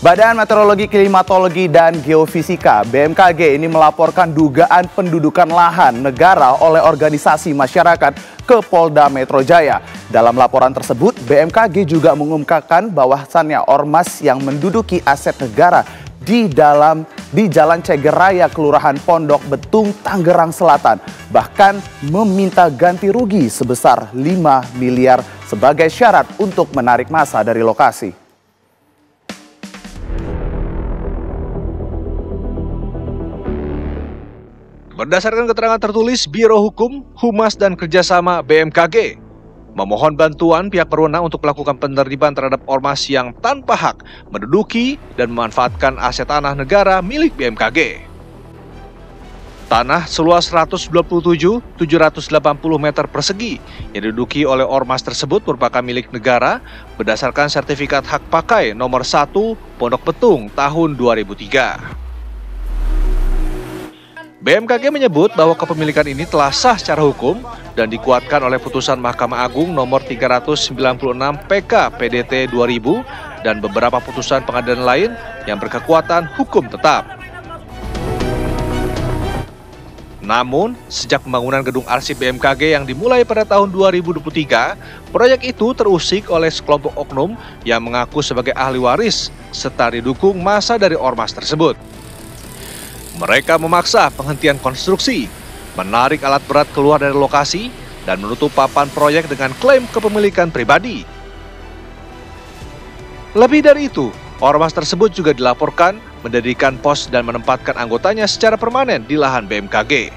Badan Meteorologi, Klimatologi, dan Geofisika (BMKG) ini melaporkan dugaan pendudukan lahan negara oleh organisasi masyarakat ke Polda Metro Jaya. Dalam laporan tersebut, BMKG juga mengungkapkan bahwasannya ormas yang menduduki aset negara di Jalan Ceger Raya, Kelurahan Pondok Betung, Tangerang Selatan, bahkan meminta ganti rugi sebesar 5 miliar sebagai syarat untuk menarik massa dari lokasi. Berdasarkan keterangan tertulis Biro Hukum, Humas, dan Kerjasama BMKG, memohon bantuan pihak berwenang untuk melakukan penertiban terhadap ormas yang tanpa hak menduduki dan memanfaatkan aset tanah negara milik BMKG. Tanah seluas 127.780 meter persegi yang diduduki oleh ormas tersebut merupakan milik negara berdasarkan sertifikat hak pakai nomor 1 Pondok Betung tahun 2003. BMKG menyebut bahwa kepemilikan ini telah sah secara hukum dan dikuatkan oleh putusan Mahkamah Agung nomor 396 PK PDT 2000 dan beberapa putusan pengadilan lain yang berkekuatan hukum tetap. Namun, sejak pembangunan gedung arsip BMKG yang dimulai pada tahun 2023, proyek itu terusik oleh sekelompok oknum yang mengaku sebagai ahli waris serta didukung massa dari ormas tersebut. Mereka memaksa penghentian konstruksi, menarik alat berat keluar dari lokasi, dan menutup papan proyek dengan klaim kepemilikan pribadi. Lebih dari itu, ormas tersebut juga dilaporkan mendirikan pos dan menempatkan anggotanya secara permanen di lahan BMKG.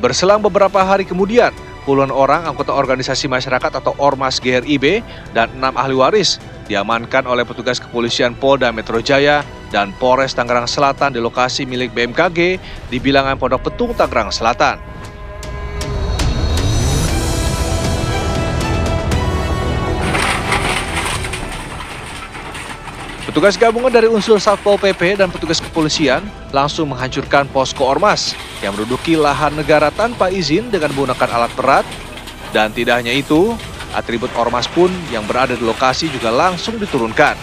Berselang beberapa hari kemudian, puluhan orang anggota organisasi masyarakat atau Ormas GRIB dan 6 ahli waris diamankan oleh petugas kepolisian Polda Metro Jaya dan Polres Tangerang Selatan di lokasi milik BMKG di bilangan Pondok Betung, Tangerang Selatan. Petugas gabungan dari unsur Satpol PP dan petugas kepolisian langsung menghancurkan posko ormas yang menduduki lahan negara tanpa izin dengan menggunakan alat berat. Dan tidak hanya itu, atribut ormas pun yang berada di lokasi juga langsung diturunkan.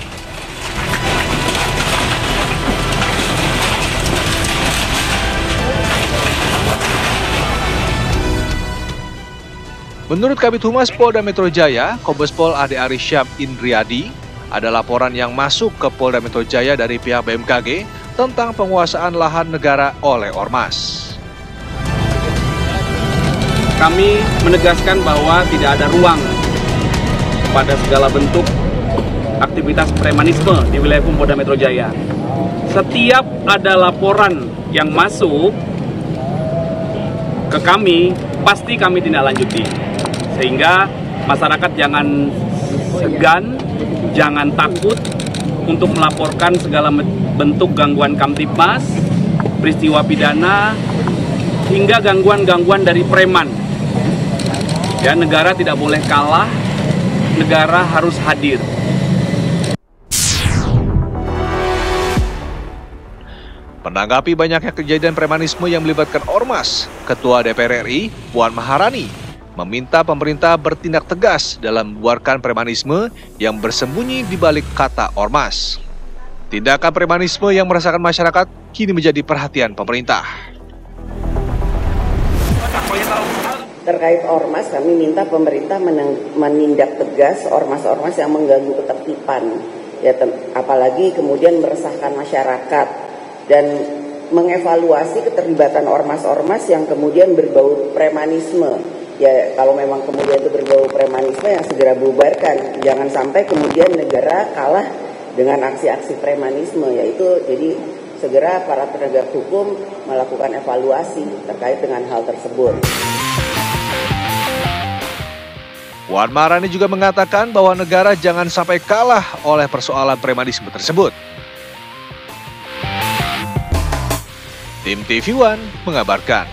Menurut Kabid Humas Polda Metro Jaya, Kombes Pol Ade Arisyam Indriadi, ada laporan yang masuk ke Polda Metro Jaya dari pihak BMKG tentang penguasaan lahan negara oleh ormas. Kami menegaskan bahwa tidak ada ruang pada segala bentuk aktivitas premanisme di wilayah Polda Metro Jaya. Setiap ada laporan yang masuk ke kami, pasti kami tindak lanjuti. Sehingga masyarakat jangan segan, jangan takut untuk melaporkan segala bentuk gangguan Kamtibmas, peristiwa pidana, hingga gangguan-gangguan dari preman. Ya, negara tidak boleh kalah, negara harus hadir. Menanggapi banyaknya kejadian premanisme yang melibatkan ormas, Ketua DPR RI, Puan Maharani, meminta pemerintah bertindak tegas dalam membuarkan premanisme yang bersembunyi di balik kata ormas. Tindakan premanisme yang meresahkan masyarakat kini menjadi perhatian pemerintah. Terkait ormas, kami minta pemerintah menindak tegas ormas-ormas yang mengganggu ketertiban, ya, apalagi kemudian meresahkan masyarakat, dan mengevaluasi keterlibatan ormas-ormas yang kemudian berbau premanisme. Ya, kalau memang kemudian itu berbau premanisme, yang segera bubarkan. Jangan sampai kemudian negara kalah dengan aksi-aksi premanisme, yaitu jadi segera para penegak hukum melakukan evaluasi terkait dengan hal tersebut. Puan Maharani juga mengatakan bahwa negara jangan sampai kalah oleh persoalan premanisme tersebut. Tim TV One mengabarkan.